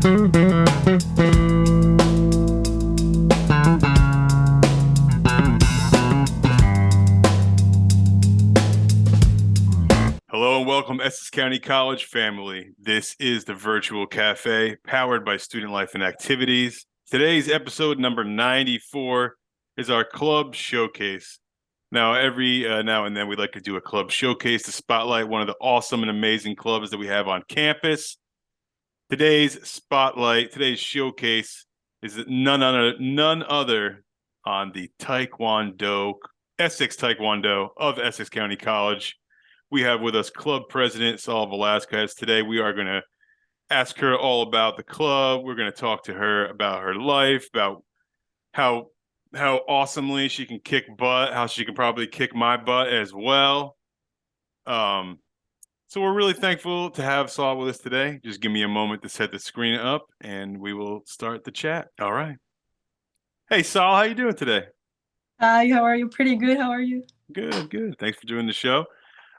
Hello and welcome, Essex County College family. This is the Virtual Cafe, powered by Student Life and Activities. Today's episode number 94 is our club showcase. Now, every now and then we'd like to do a club showcase to spotlight one of the awesome and amazing clubs that we have on campus. Today's showcase is none other on the Taekwondo, Essex Taekwondo of Essex County College. We have with us club president SLAO Velasquez. Today we are going to ask her all about the club. We're going to talk to her about her life, about how awesomely she can kick butt, how she can probably kick my butt as well. So we're really thankful to have SLAO with us today. Just give me a moment to set the screen up and we will start the chat. All right. Hey, SLAO, how you doing today? Hi, how are you? Pretty good. How are you? Good. Thanks for doing the show.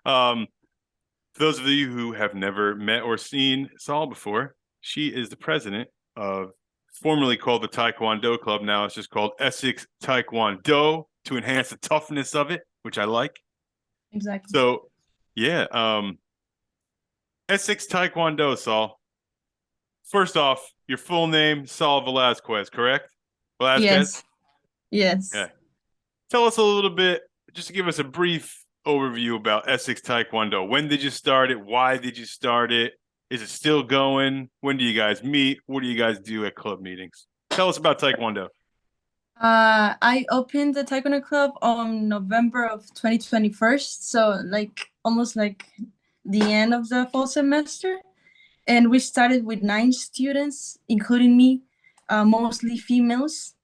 For those of you who have never met or seen SLAO before, she is the president of formerly called the Taekwondo Club. Now it's just called Essex Taekwondo to enhance the toughness of it, which I like. Exactly. So, yeah, Essex Taekwondo, SLAO. First off, your full name, SLAO Velasquez, correct? Velasquez? Yes. Yeah. Tell us a little bit, just to give us a brief overview about Essex Taekwondo. When did you start it? Why did you start it? Is it still going? When do you guys meet? What do you guys do at club meetings? Tell us about Taekwondo. I opened the Taekwondo Club on November of 2021, so almost like the end of the fall semester. And we started with 9 students, including me, mostly females.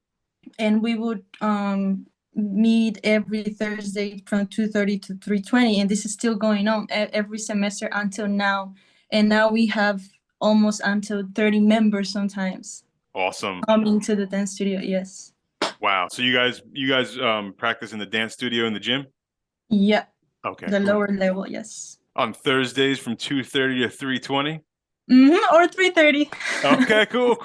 And we would meet every Thursday from 2:30 to 3:20, and this is still going on every semester until now. And now we have almost until 30 members sometimes Awesome. coming to the dance studio. Yes. Wow. So you guys practice in the dance studio in the gym? Yeah. Okay. The Cool. lower level, yes. On Thursdays from 2:30 to 3:20? Or 3:30. Okay, cool.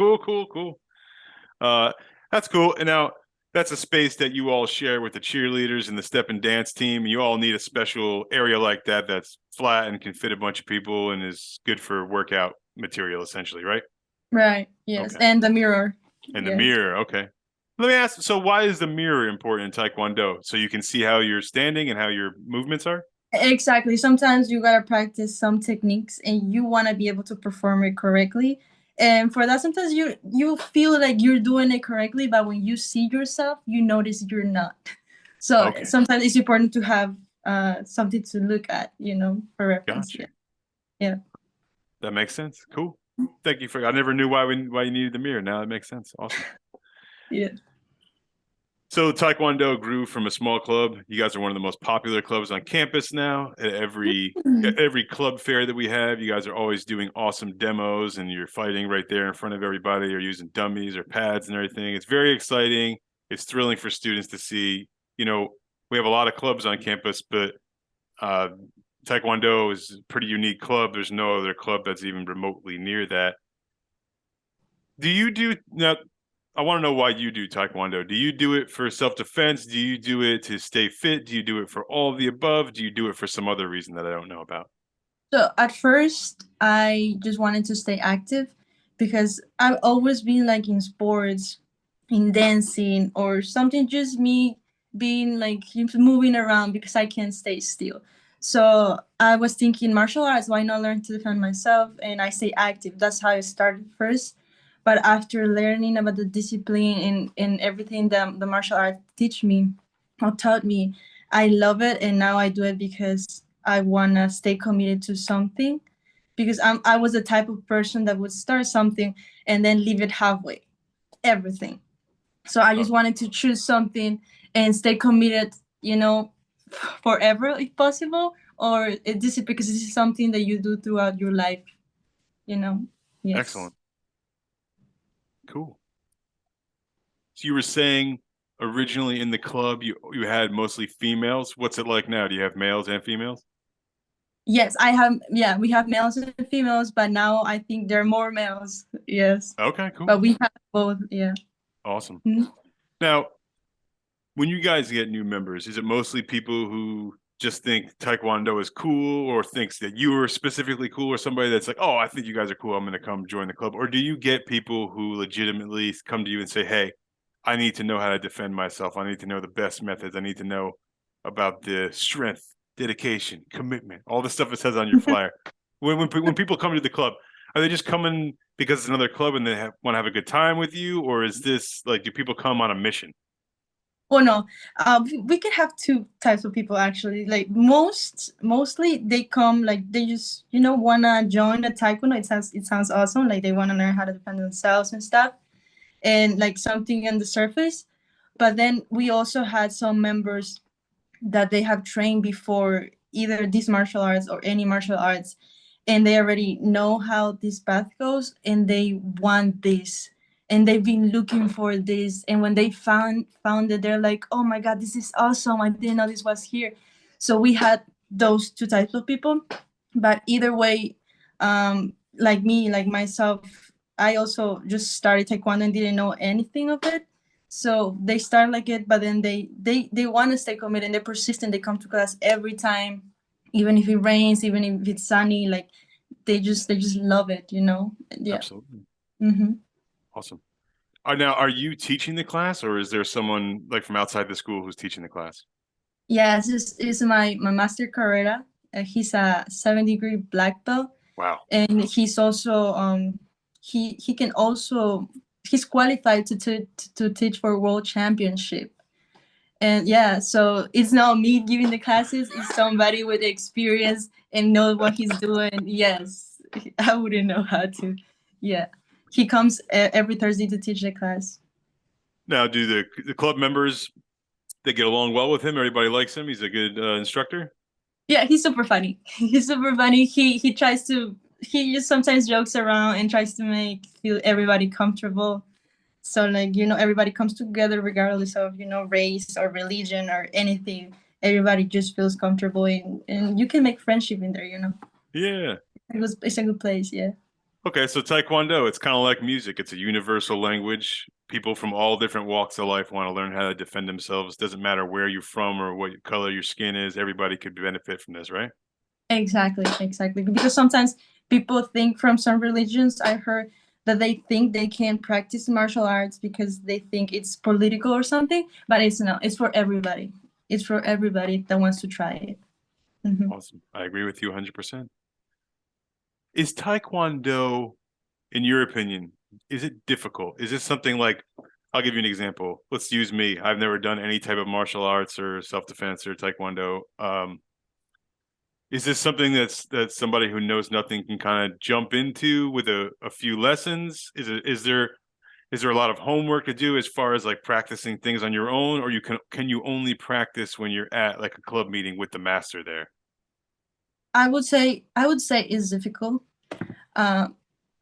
That's cool. And now that's a space that you all share with the cheerleaders and the step and dance team. You all need a special area like that that's flat and can fit a bunch of people and is good for workout material, essentially, right? Right. Yes. Okay. And the mirror. And the Yes. mirror. Okay. Let me ask, so why is the mirror important in Taekwondo? So you can see how you're standing and how your movements are? Exactly. Sometimes you gotta practice some techniques and you wanna be able to perform it correctly. And for that, sometimes you feel like you're doing it correctly, but when you see yourself, you notice you're not. So Okay. sometimes it's important to have something to look at, for reference. Gotcha. Yeah. That makes sense. Cool. Thank you I never knew why you needed the mirror. Now that makes sense. Awesome. Yeah. So Taekwondo grew from a small club. You guys are one of the most popular clubs on campus now. At every club fair that we have, you guys are always doing awesome demos and you're fighting right there in front of everybody. You're using dummies or pads and everything. It's very exciting. It's thrilling for students to see. We have a lot of clubs on campus, but Taekwondo is a pretty unique club. There's no other club that's even remotely near that. Now, I want to know why you do Taekwondo. Do you do it for self-defense? Do you do it to stay fit? Do you do it for all of the above? Do you do it for some other reason that I don't know about? So at first, I just wanted to stay active because I've always been like in sports, in dancing, or something, just me being like moving around because I can't stay still. So I was thinking martial arts, why not learn to defend myself? And I stay active. That's how I started first. But after learning about the discipline and everything that the martial art teach me or taught me, I love it. And now I do it because I wanna stay committed to something because I was the type of person that would start something and then leave it halfway, everything. So I just wanted to choose something and stay committed, forever if possible, or this is because this is something that you do throughout your life, you know. Yes. Excellent. Cool. So you were saying originally in the club you had mostly females. What's it like now? Do you have males and females? Yes, I have. Yeah, we have males and females, but now I think there are more males. Yes, Okay, cool. but we have both. Yeah. Awesome. Mhm. Now, when you guys get new members, is it mostly people who just think Taekwondo is cool or thinks that you are specifically cool or somebody that's like, oh, I think you guys are cool. I'm going to come join the club. Or do you get people who legitimately come to you and say, hey, I need to know how to defend myself. I need to know the best methods. I need to know about the strength, dedication, commitment, all the stuff it says on your flyer. When people come to the club, are they just coming because it's another club and they want to have a good time with you? Or is this like, do people come on a mission? Oh no, we can have two types of people actually. Like mostly they come like they just wanna join the taekwondo. It sounds awesome. Like they wanna learn how to defend themselves and stuff, and like something on the surface. But then we also had some members that they have trained before either these martial arts or any martial arts, and they already know how this path goes and they want this, and they've been looking for this, and when they found it, they're like, oh my god, this is awesome, I didn't know this was here. So we had those two types of people. But either way, like me, like myself, I also just started taekwondo and didn't know anything of it. So they start like it, but then they want to stay committed and they're persistent. They come to class every time, even if it rains, even if it's sunny. Like they just love it. Yeah. Absolutely. Mm-hmm. Awesome. Now, are you teaching the class, or is there someone like from outside the school who's teaching the class? Yeah, this is my master Carrera. He's a 7th degree black belt, Wow. and he's also he can also he's qualified to teach for world championship. And yeah, so it's not me giving the classes, it's somebody with experience and knows what he's doing. Yes, I wouldn't know how to. Yeah, he comes every Thursday to teach the class. Now, do the club members they get along well with him? Everybody likes him. He's a good instructor. Yeah, he's super funny. He's super funny. He tries to he just sometimes jokes around and tries to make feel everybody comfortable. So like everybody comes together regardless of race or religion or anything. Everybody just feels comfortable and you can make friendship in there. Yeah. It's a good place, yeah. Okay, so Taekwondo, it's kind of like music. It's a universal language. People from all different walks of life want to learn how to defend themselves. Doesn't matter where you're from or what color your skin is. Everybody could benefit from this, right? Exactly. Because sometimes people think from some religions, I heard that they think they can practice martial arts because they think it's political or something, but it's not. It's for everybody. It's for everybody that wants to try it. Hmm. Awesome. I agree with you 100%. Is Taekwondo, in your opinion, is it difficult? Is this something like, I'll give you an example. Let's use me. I've never done any type of martial arts or self-defense or Taekwondo. Is this something that's somebody who knows nothing can kind of jump into with a few lessons? Is there a lot of homework to do as far as like practicing things on your own, or can you only practice when you're at like a club meeting with the master there? I would say it's difficult, uh,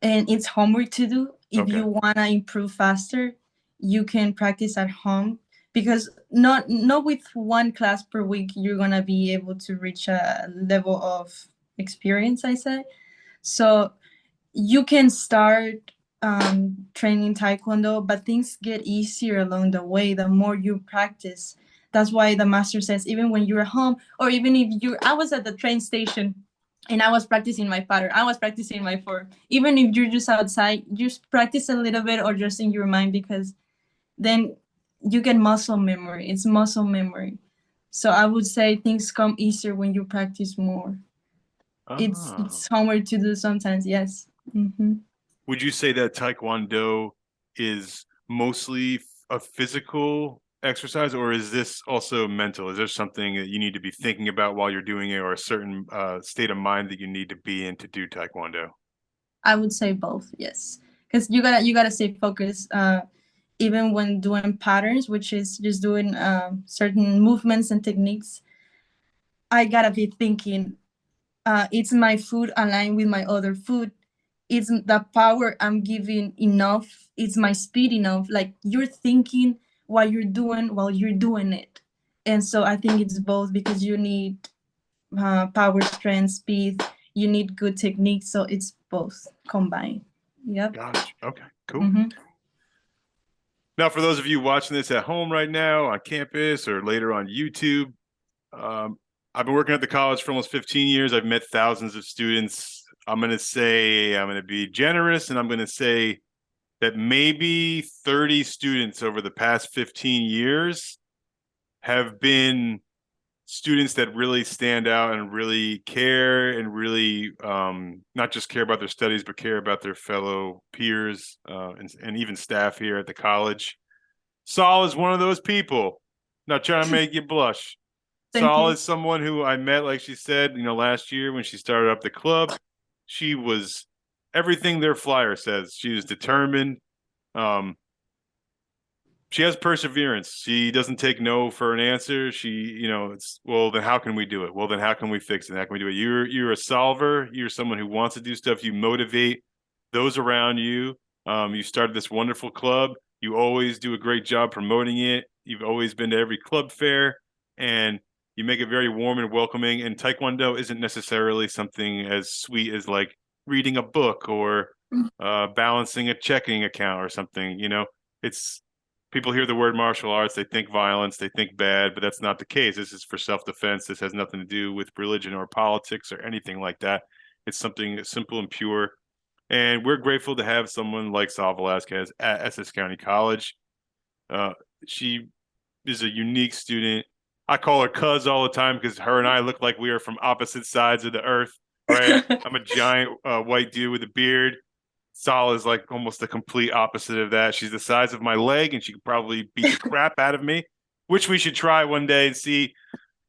and it's homework to do. If Okay. you wanna improve faster, you can practice at home because not with one class per week you're gonna be able to reach a level of experience. I say so. You can start training taekwondo, but things get easier along the way the more you practice. That's why the master says even when you're at home, or even if you I was at the train station and I was practicing my pattern, I was practicing my form. Even if you're just outside, just practice a little bit or just in your mind, because then you get muscle memory. It's muscle memory. So I would say things come easier when you practice more. it's Ah. it's homework to do sometimes, yes. Hmm. Would you say that Taekwondo is mostly a physical exercise, or is this also mental? Is there something that you need to be thinking about while you're doing it, or a certain state of mind that you need to be in to do Taekwondo? I would say both, yes, because you gotta stay focused, even when doing patterns, which is just doing certain movements and techniques. I gotta be thinking, it's my food aligned with my other food? It's the power I'm giving enough? It's my speed enough? Like you're thinking what you're doing while you're doing it. And so I think it's both, because you need power, strength, speed. You need good technique, so it's both combined. Yep. Gotcha. Okay, cool. Mm-hmm. Now, for those of you watching this at home right now on campus or later on YouTube, I've been working at the college for almost 15 years. I've met thousands of students. I'm going to be generous, and I'm going to say that maybe 30 students over the past 15 years have been students that really stand out and really care and really not just care about their studies, but care about their fellow peers and even staff here at the college. Saul is one of those people. Not trying to make you blush. Thank Saul you. is someone who I met, like she said, last year when she started up the club. She was everything their flyer says. She was determined. Um, she has perseverance. She doesn't take no for an answer. It's well, then how can we do it? Well, then how can we fix it? How can we do it? You're a solver. You're someone who wants to do stuff. You motivate those around you. You started this wonderful club. You always do a great job promoting it. You've always been to every club fair, and you make it very warm and welcoming. And Taekwondo isn't necessarily something as sweet as like reading a book or balancing a checking account or something. It's people hear the word martial arts, they think violence, they think bad, but that's not the case. This is for self-defense. This has nothing to do with religion or politics or anything like that. It's something simple and pure. And we're grateful to have someone like Sal Velasquez at Essex County College. She is a unique student. I call her Cuz all the time because her and I look like we are from opposite sides of the earth, right? I'm a giant white dude with a beard. Sal is like almost the complete opposite of that. She's the size of my leg, and she could probably beat the crap out of me, which we should try one day and see.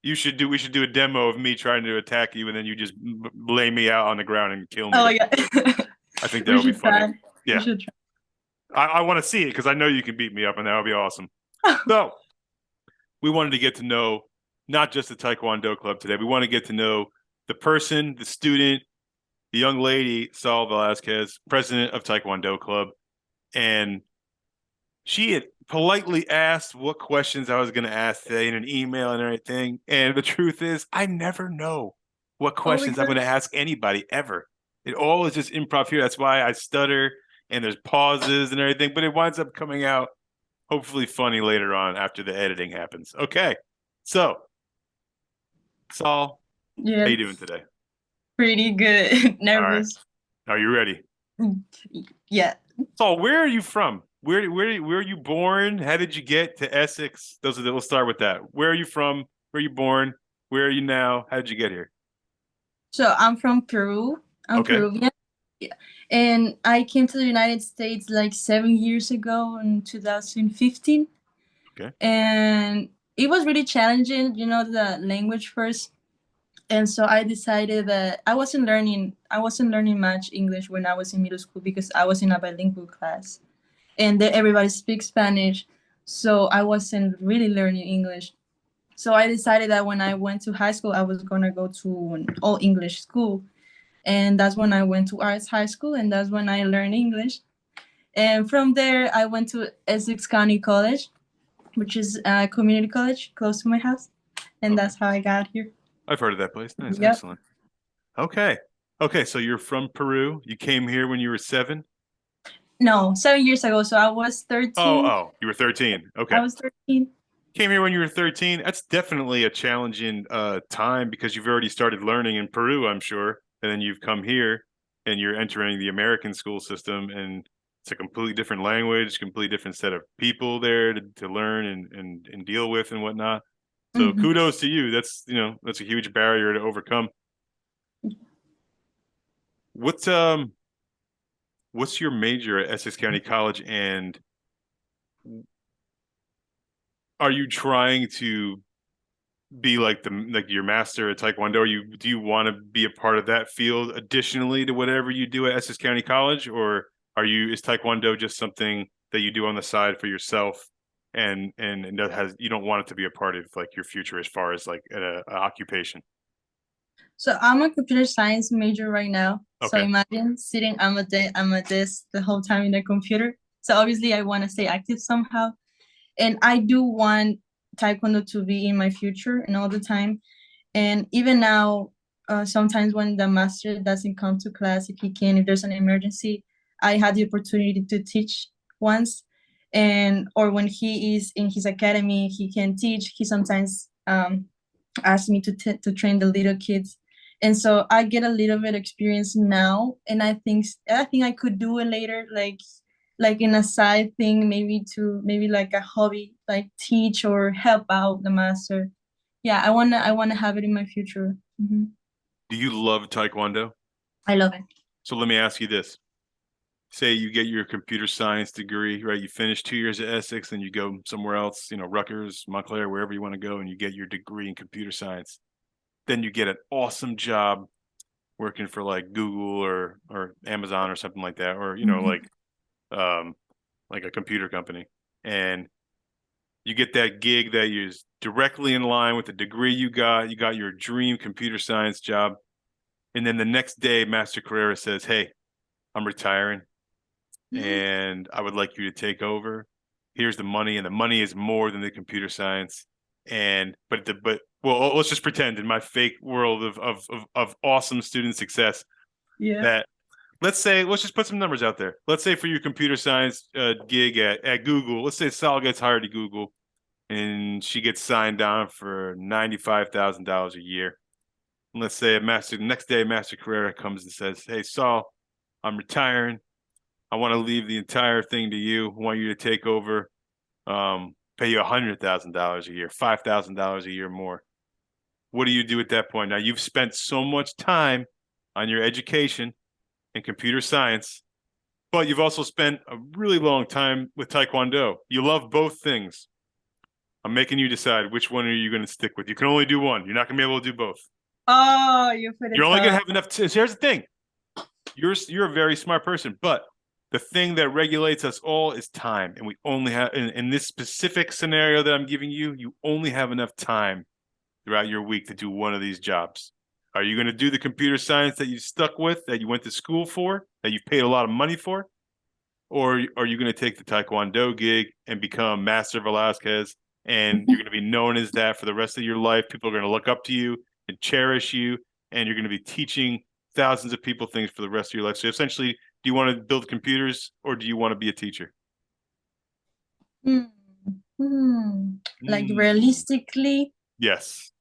We should do a demo of me trying to attack you, and then you just lay me out on the ground and kill me. Oh yeah. I think that would be funny. Try. Yeah, We should try. I want to see it because I know you can beat me up, and that would be awesome. So we wanted to get to know not just the Taekwondo club today. We want to get to know the person, the student, the young lady, Saul Velasquez, president of Taekwondo Club. And she had politely asked what questions I was going to ask today in an email and everything. And the truth is, I never know what questions I'm going to ask anybody ever. It all is just improv here. That's why I stutter and there's pauses and everything, but it winds up coming out hopefully funny later on after the editing happens. Okay. So, Saul, Yeah. how you doing today? Pretty good. Nervous. Are you ready? Yeah. Saul, where are you from? Where are you born? How did you get to Essex? We'll start with that. Where are you from? Where are you born? Where are you now? How did you get here? So I'm from Peru. I'm Okay. Peruvian. Yeah. And I came to the United States like 7 years ago in 2015. Okay. And it was really challenging, the language first. And so I decided that I wasn't learning much English when I was in middle school because I was in a bilingual class. And then everybody speaks Spanish. So I wasn't really learning English. So I decided that when I went to high school, I was going to go to an all English school. And that's when I went to arts high school, and that's when I learned English. And from there, I went to Essex County College, which is a community college close to my house. And that's how I got here. I've heard of that place. Nice. Yep. Excellent. Okay. So you're from Peru. You came here when you were 7? No, 7 years ago. So I was 13. Oh, you were 13. Okay. I was 13. Came here when you were 13. That's definitely a challenging time because you've already started learning in Peru, I'm sure. And then you've come here and you're entering the American school system, and it's a completely different language, completely different set of people there to learn and deal with and whatnot. So kudos to you. That's a huge barrier to overcome. What's your major at Essex County College, and are you trying to be like your master at Taekwondo? Do you want to be a part of that field additionally to whatever you do at Essex County College, or is Taekwondo just something that you do on the side for yourself and that you don't want it to be a part of like your future as far as like an occupation? So I'm a computer science major right now. Okay. So imagine sitting on a desk the whole time in the computer. So obviously I want to stay active somehow. And I do want Taekwondo to be in my future and all the time. And even now, sometimes when the master doesn't come to class, if there's an emergency, I had the opportunity to teach once. And or when he is in his academy, he can teach. He sometimes asks me to train the little kids, and so I get a little bit experience now. And I think I could do it later, like in a side thing, maybe like a hobby, like teach or help out the master. Yeah, I wanna have it in my future. Do you love Taekwondo? I love it. So let me ask you this. Say you get your computer science degree, right? You finish 2 years at Essex, then you go somewhere else, Rutgers, Montclair, wherever you want to go, and you get your degree in computer science. Then you get an awesome job working for like Google or Amazon or something like that, or Mhm. um like a computer company. And you get that gig that is directly in line with the degree you got. You got your dream computer science job. And then the next day, Master Carrera says, "Hey, I'm retiring and I would like you to take over. Here's the money, and the money is more than the computer science. And but well, let's just pretend in my fake world of awesome student success Yeah. that let's just put some numbers out there. Let's say for your computer science gig at Google, let's say Sal gets hired at Google and she gets signed on for $95,000 a year. And let's say next day Master Carrera comes and says, "Hey Saul, I'm retiring. I want to leave the entire thing to you. I want you to take over, pay you $100,000 a year, $5,000 a year more." What do you do at that point? Now you've spent so much time on your education and computer science, but you've also spent a really long time with Taekwondo. You love both things. I'm making you decide which one are you going to stick with. You can only do one. You're not going to be able to do both. Oh, you put it You're only going to tough. have enough. Here's the thing. You're a very smart person, but the thing that regulates us all is time, and we only have in this specific scenario that I'm giving you, you only have enough time throughout your week to do one of these jobs. Are you going to do the computer science that you stuck with, that you went to school for, that you've paid a lot of money for? Or are you going to take the Taekwondo gig and become Master Velasquez? And you're going to be known as that for the rest of your life. People are going to look up to you and cherish you. And you're going to be teaching thousands of people things for the rest of your life. So essentially, do you want to build computers or do you want to be a teacher? Hmm. Hmm. Like Mm, realistically, yes.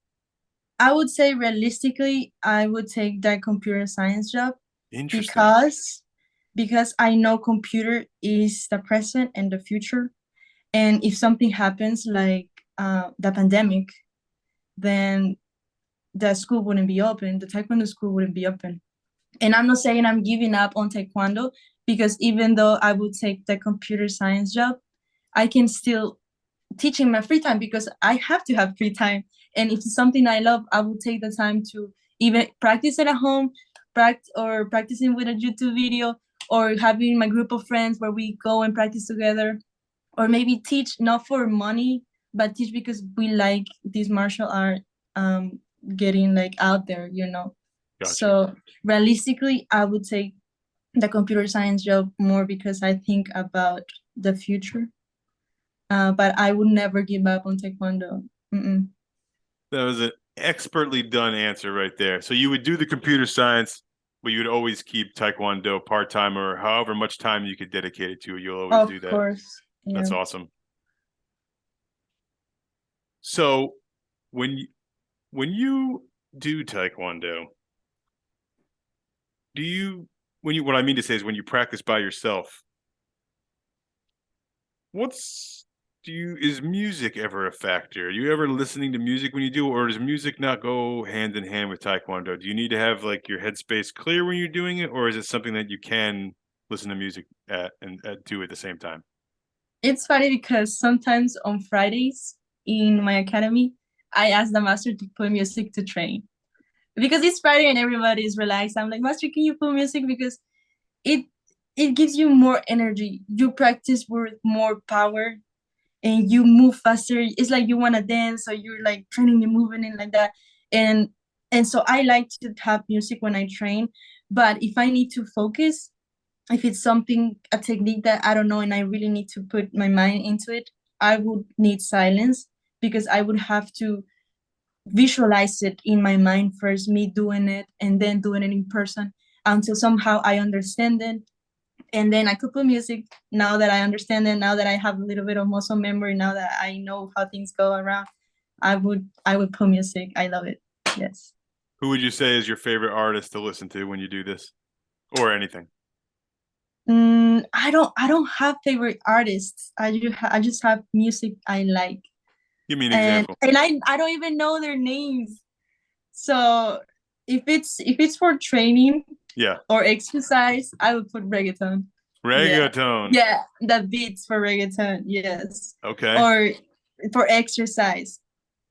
I would say realistically, I would take that computer science job Interesting. because I know computer is the present and the future. And if something happens like the pandemic, then the school wouldn't be open, the taekwondo school wouldn't be open. And I'm not saying I'm giving up on taekwondo, because even though I would take the computer science job, I can still teach in my free time because I have to have free time. And if it's something I love, I will take the time to even practice it at home, practicing with a YouTube video, or having my group of friends where we go and practice together, or maybe teach not for money, but teach because we like this martial art, um, getting like out there. Gotcha. So realistically, I would take the computer science job more because I think about the future. But I would never give up on taekwondo. Mm-mm. That was an expertly done answer right there. So you would do the computer science, but you would always keep Taekwondo part time or however much time you could dedicate it to. You'll always Of do that. course, yeah. That's awesome. So when you, when you do Taekwondo, do you when you what I mean to say is when you practice by yourself, what's do you is music ever a factor? Are you ever listening to music when you do, or does music not go hand in hand with Taekwondo? Do you need to have like your headspace clear when you're doing it, or is it something that you can listen to music at and do at the same time? It's funny because sometimes on Fridays in my academy, I ask the master to put music to train because it's Friday and everybody is relaxed. I'm like, Master, can you put music? Because it it gives you more energy. You practice with more power and you move faster. It's like you want to dance, or you're like training and moving and like that. And so I like to have music when I train. But if I need to focus, if it's something, a technique that I don't know and I really need to put my mind into it, I would need silence because I would have to visualize it in my mind first, me doing it and then doing it in person until somehow I understand it. And then I could put music now that I understand it, now that I have a little bit of muscle memory, now that I know how things go around. I would put music. I love it. Yes. Who would you say is your favorite artist to listen to when you do this, or anything? I don't have favorite artists. I just have music I like, Give me an and example. I don't even know their names. So if it's for training Yeah, or exercise, I would put reggaeton. Yeah, reggaeton. yeah, the beats for reggaeton. Yes, Okay. or for exercise.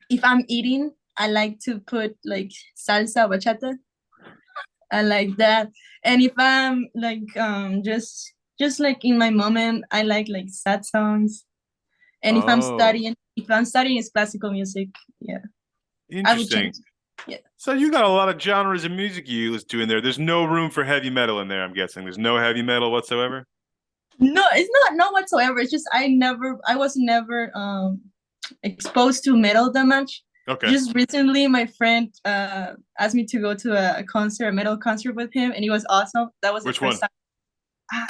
If I'm eating, I like to put like salsa bachata. I like that. And if I'm like just like in my moment, I like sad songs. And Oh, if I'm studying, it's classical music. Yeah, I would interesting. change. Yeah. So you got a lot of genres of music you listen to in there. There's no room for heavy metal in there, I'm guessing. There's no heavy metal whatsoever. No, it's not whatsoever. It's just I was never exposed to metal that much. Okay. Just recently, my friend asked me to go to a concert, a metal concert with him, and it was awesome. That was the Which first one? time.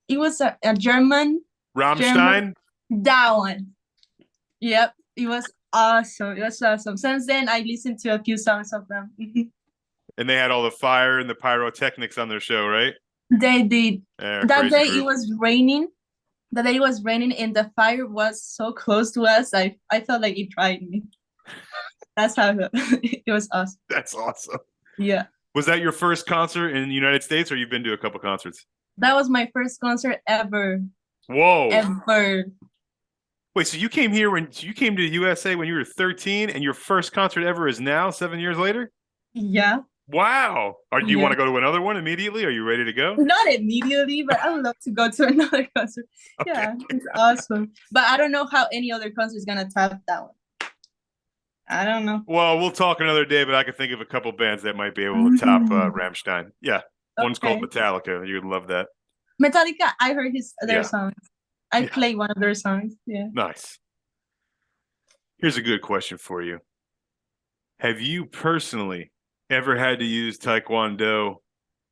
It was a German Rammstein? that one. Yep, it was awesome. It was awesome. Since then, I listened to a few songs of them. And they had all the fire and the pyrotechnics on their show, right? They did. Yeah, That crazy day it group. was raining. The day it was raining and the fire was so close to us. I felt like it tried me. That's how it was awesome. That's awesome. Yeah. Was that your first concert in the United States, or you've been to a couple concerts? That was my first concert ever. Whoa. Ever. Wait, so you came to the USA when you were 13, and your first concert ever is now, 7 years later? Yeah. Wow. Do you want Yeah. to go to another one immediately? Are you ready to go? Not immediately, but I would love to go to another concert. Okay. Yeah, it's awesome. But I don't know how any other concert is gonna top that one. I don't know. Well, we'll talk another day, but I can think of a couple bands that might be able to top Mm, Rammstein. Yeah. One's called okay. Metallica. You'd love that. Metallica, I heard their Yeah. songs. I Yeah. played one of their songs. Yeah. Nice. Here's a good question for you. Have you personally ever had to use Taekwondo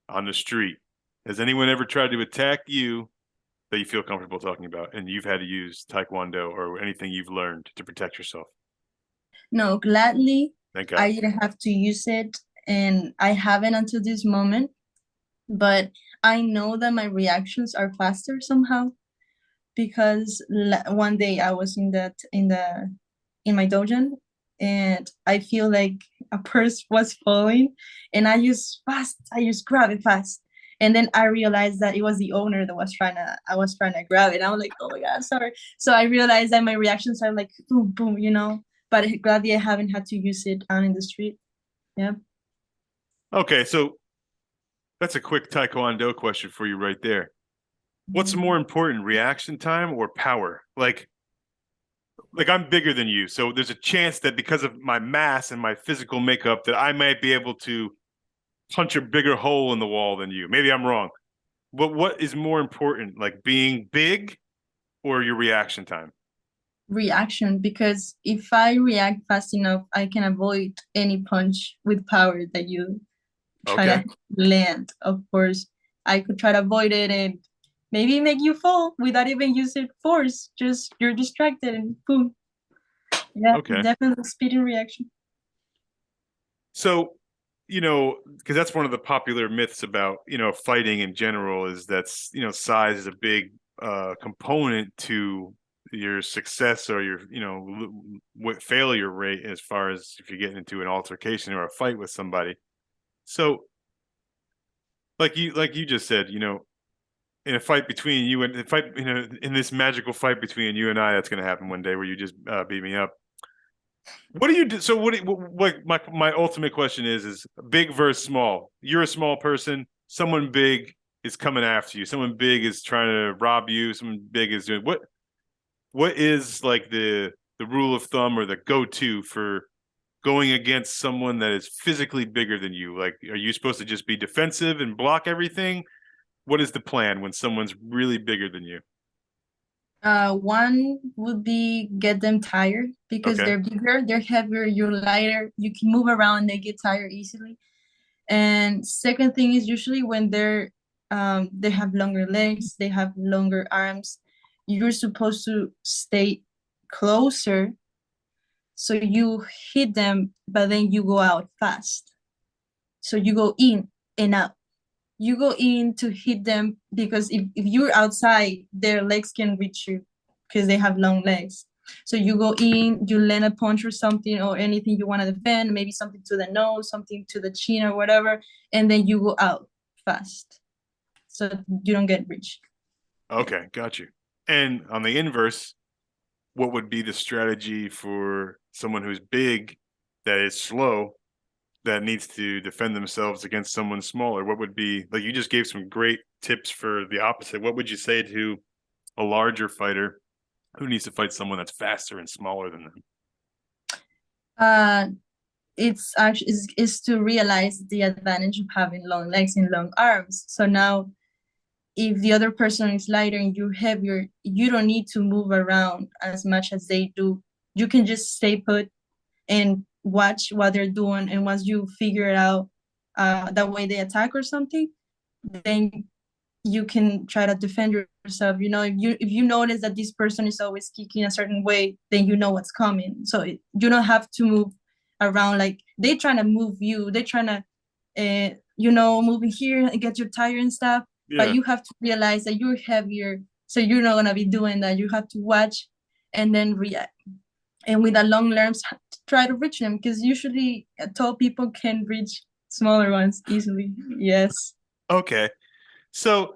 on the street? Has anyone ever tried to attack you that you feel comfortable talking about, and you've had to use Taekwondo or anything you've learned to protect yourself? No, gladly, Thank I God. didn't have to use it, and I haven't until this moment. But I know that my reactions are faster somehow because one day I was in my dojo, and I feel like a purse was falling, and I just grab it fast. And then I realized that it was the owner that I was trying to grab it. I was like, oh my God, sorry. So I realized that my reactions are like boom, boom. But gladly I haven't had to use it out in the street. Yeah. Okay, so that's a quick Taekwondo question for you right there. What's more important, reaction time or power? Like I'm bigger than you, so there's a chance that because of my mass and my physical makeup that I might be able to punch a bigger hole in the wall than you. Maybe I'm wrong. But what is more important, like being big or your reaction time? Reaction, because if I react fast enough, I can avoid any punch with power that you try Okay. to land. Of course, I could try to avoid it and maybe make you fall without even using force. Just you're distracted and boom. Yeah, Okay. definitely speed and reaction. So, because that's one of the popular myths about, fighting in general is that's, size is a big component to your success or your, failure rate as far as if you get into an altercation or a fight with somebody. So, like you just said, in a fight between you and in this magical fight between you and I, that's going to happen one day where you just beat me up. What do you do? So what my ultimate question is big versus small. You're a small person. Someone big is coming after you. Someone big is trying to rob you. Someone big is doing what is like the rule of thumb or the go-to for going against someone that is physically bigger than you? Like, are you supposed to just be defensive and block everything? What is the plan when someone's really bigger than you? One would be get them tired because Okay. they're bigger, they're heavier, you're lighter, you can move around, they get tired easily. And second thing is usually when they have longer legs, they have longer arms, you're supposed to stay closer so you hit them, but then you go out fast. So you go in and out. You go in to hit them because if you're outside, their legs can reach you because they have long legs. So you go in, you land a punch or something or anything you want to defend, maybe something to the nose, something to the chin or whatever, and then you go out fast so you don't get reached. Okay, got you. And on the inverse, what would be the strategy for someone who's big that is slow that needs to defend themselves against someone smaller? What would be, like, you just gave some great tips for the opposite. What would you say to a larger fighter who needs to fight someone that's faster and smaller than them? Uh, it's actually is to realize the advantage of having long legs and long arms. So now if the other person is lighter and you're heavier, you don't need to move around as much as they do. You can just stay put and watch what they're doing. And once you figure it out the way they attack or something, then you can try to defend yourself. You know, if you notice that this person is always kicking a certain way, then you know what's coming. So you don't have to move around like they trying to move you. They trying to, moving here and get your tire and stuff. But Yeah. you have to realize that you're heavier, so you're not gonna be doing that. You have to watch and then react. And with the long arms, try to reach them because usually tall people can reach smaller ones easily. Yes. Okay. So,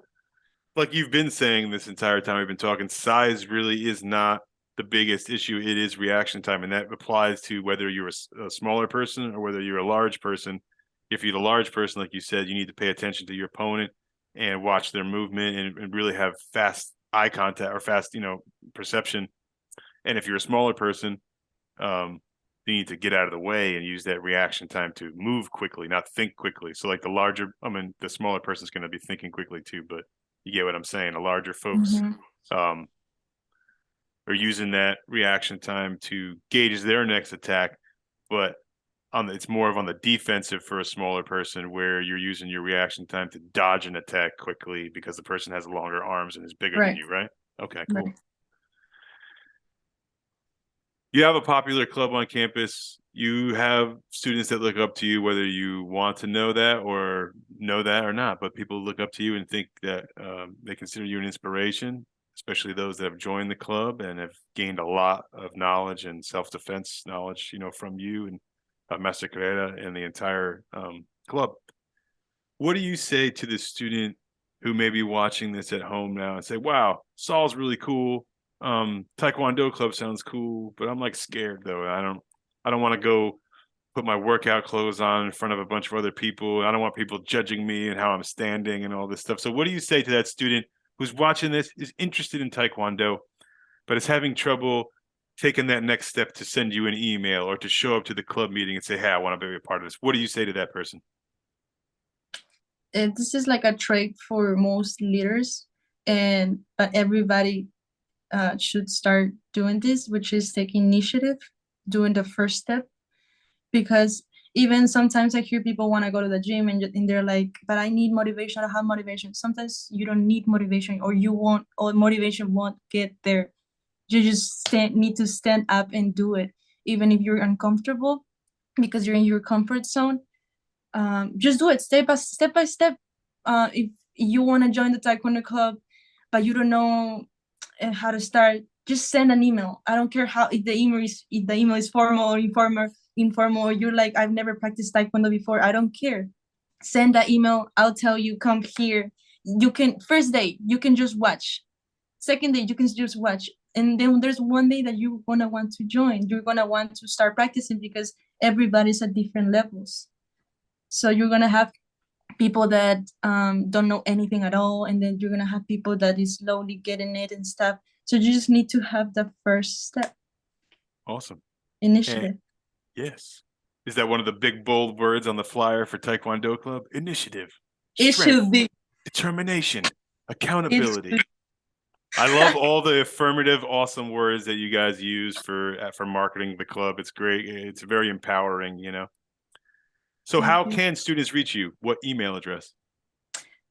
like you've been saying this entire time we've been talking, size really is not the biggest issue. It is reaction time. And that applies to whether you're a smaller person or whether you're a large person. If you're the large person, like you said, you need to pay attention to your opponent and watch their movement and really have fast eye contact or fast, perception. And if you're a smaller person, um, you need to get out of the way and use that reaction time to move quickly, not think quickly. So like the smaller person's going to be thinking quickly too, but you get what I'm saying. The larger folks Mhm. um, are using that reaction time to gauge their next attack, but it's more of on the defensive for a smaller person where you're using your reaction time to dodge an attack quickly because the person has longer arms and is bigger than Right. you, right? Okay, cool. Right. You have a popular club on campus. You have students that look up to you, whether you want to know that or not. But people look up to you and think that they consider you an inspiration, especially those that have joined the club and have gained a lot of knowledge and self-defense knowledge, from you and Master Carrera and the entire club. What do you say to the student who may be watching this at home now and say, "Wow, Saul's really cool. Taekwondo club sounds cool, but I'm like scared though. I don't want to go put my workout clothes on in front of a bunch of other people. I don't want people judging me and how I'm standing and all this stuff." So what do you say to that student who's watching this, is interested in Taekwondo, but is having trouble taking that next step to send you an email or to show up to the club meeting and say, "Hey, I want to be a part of this." What do you say to that person? This is like a trait for most leaders, and but everybody should start doing this, which is taking initiative, doing the first step. Because even sometimes I hear people want to go to the gym and they're like, "But I need motivation. I have motivation." Sometimes you don't need motivation, or you won't, or motivation won't get there. You just need to stand up and do it, even if you're uncomfortable, because you're in your comfort zone. Just do it step by step. If you want to join the taekwondo club but you don't know how to start, just send an email. I don't care how, if the email is formal or informal, or you're like, "I've never practiced taekwondo before." I don't care. Send that email. I'll tell you, come here. You can, first day you can just watch, second day you can just watch, and then there's one day that you're gonna want to join, you're gonna want to start practicing, because everybody's at different levels. So you're gonna have people that don't know anything at all, and then you're gonna have people that is slowly getting it and stuff. So you just need to have the first step, Awesome. And initiative. yes. Is that one of the big bold words on the flyer for Taekwondo Club? Initiative, It strength, should be. determination, It accountability. should, I love all the affirmative, awesome words that you guys use for marketing the club. It's great. It's very empowering, you know. So Thank how you. can students reach you? What email address?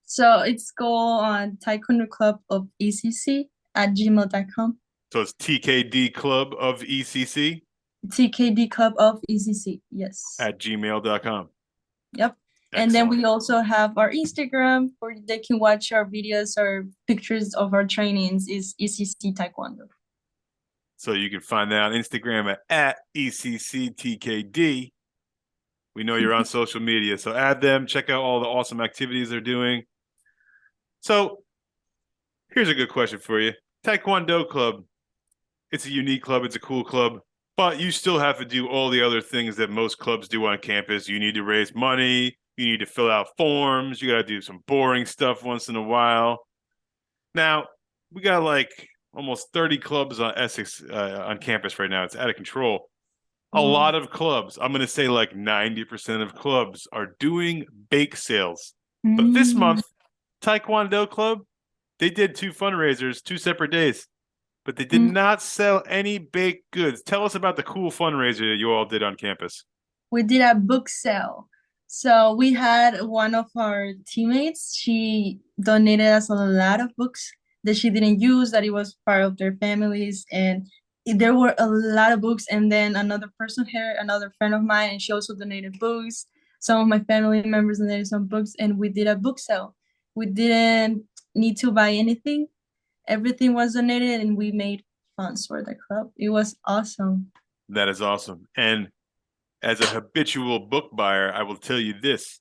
So it's go on Taekwondo Club of ECC at gmail.com. So it's TKD Club of ECC TKD Club of ECC. Yes. at gmail.com. Yep. And then Excellent. we also have our Instagram where they can watch our videos or pictures of our trainings is ECC Taekwondo. So you can find that on Instagram at ECCTKD. We know you're on social media, so add them. Check out all the awesome activities they're doing. So here's a good question for you. Taekwondo Club, it's a unique club. It's a cool club, but you still have to do all the other things that most clubs do on campus. You need to raise money. You need to fill out forms. You got to do some boring stuff once in a while. Now, we got like almost 30 clubs on Essex on campus right now. It's out of control. A Wow. lot of clubs, I'm going to say like 90% of clubs are doing bake sales. But this Mm. month, Taekwondo Club, they did two fundraisers, two separate days, but they did Mm. not sell any baked goods. Tell us about the cool fundraiser that you all did on campus. We did a book sale. So we had one of our teammates, she donated us a lot of books that she didn't use, that it was part of their families. And there were a lot of books. And then another person here, another friend of mine, and she also donated books. Some of my family members donated some books, and we did a book sale. We didn't need to buy anything. Everything was donated, and we made funds for the club. It was awesome. That is awesome. And as a habitual book buyer, I will tell you this.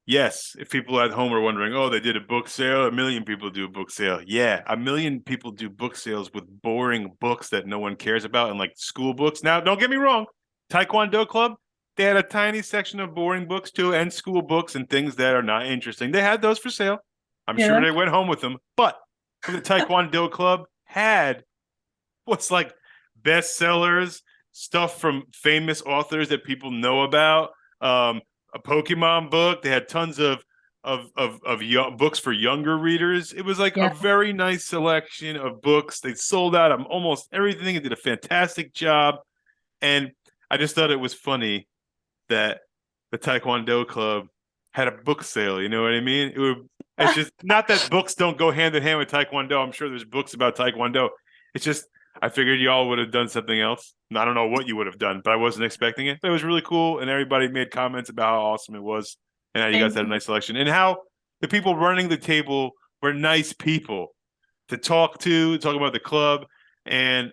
Yes, if people at home are wondering, oh, they did a book sale, a million people do a book sale. Yeah, a million people do book sales with boring books that no one cares about and like school books. Now, don't get me wrong, Taekwondo Club, they had a tiny section of boring books too and school books and things that are not interesting. They had those for sale. I'm sure Yeah. they went home with them, but the Taekwondo Club had what's like bestsellers, stuff from famous authors that people know about. A Pokemon book. They had tons of young, books for younger readers. It was like a Yeah. very nice selection of books. They sold out of almost everything. They did a fantastic job, and I just thought it was funny that the Taekwondo Club had a book sale. You know what I mean? It's just not that books don't go hand in hand with Taekwondo. I'm sure there's books about Taekwondo. It's just I figured y'all would have done something else. I don't know what you would have done, but I wasn't expecting it. But it was really cool, and everybody made comments about how awesome it was, and how you guys Thank had a you. nice selection, and how the people running the table were nice people to talk about the club, and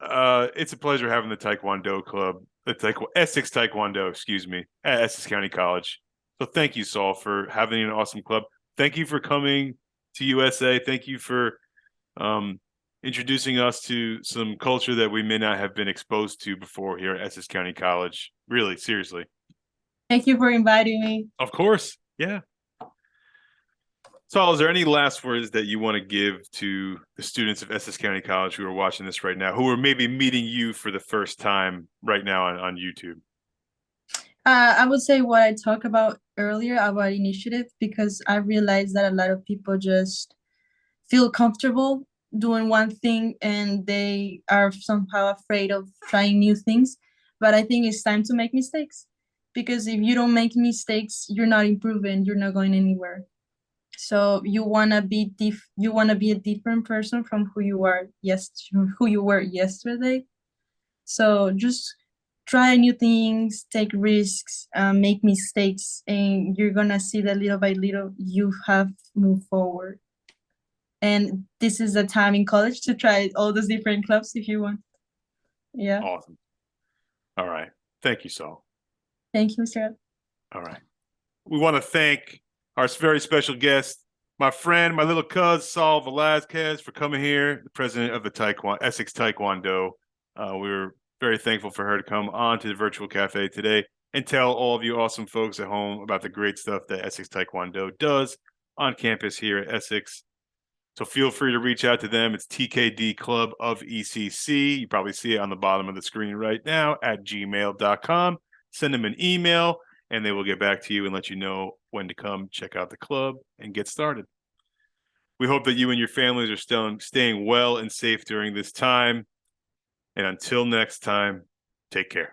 it's a pleasure having the Taekwondo club, Essex Taekwondo, excuse me, at Essex County College. So thank you, Saul, for having an awesome club. Thank you for coming to USA. Thank you for um, introducing us to some culture that we may not have been exposed to before here at Essex County College. Really, seriously. Thank you for inviting me. Of course. Yeah. Saul, is there any last words that you want to give to the students of Essex County College who are watching this right now, who are maybe meeting you for the first time right now on YouTube? I would say what I talked about earlier about initiative, because I realized that a lot of people just feel comfortable doing one thing and they are somehow afraid of trying new things. But I think it's time to make mistakes, because if you don't make mistakes, you're not improving, you're not going anywhere. So you wanna be a different person from who you were yesterday. So just try new things, take risks, make mistakes, and you're gonna see that little by little you have moved forward. And this is the time in college to try all those different clubs if you want. Yeah. Awesome. All right. Thank you, Saul. Thank you, Mr. All right. We want to thank our very special guest, my friend, my little cousin, Saul Velasquez, for coming here, the president of the Essex Taekwondo. We're very thankful for her to come on to the virtual cafe today and tell all of you awesome folks at home about the great stuff that Essex Taekwondo does on campus here at Essex. So feel free to reach out to them. It's TKD Club of ECC. You probably see it on the bottom of the screen right now at gmail.com. Send them an email and they will get back to you and let you know when to come check out the club and get started. We hope that you and your families are still staying well and safe during this time. And until next time, take care.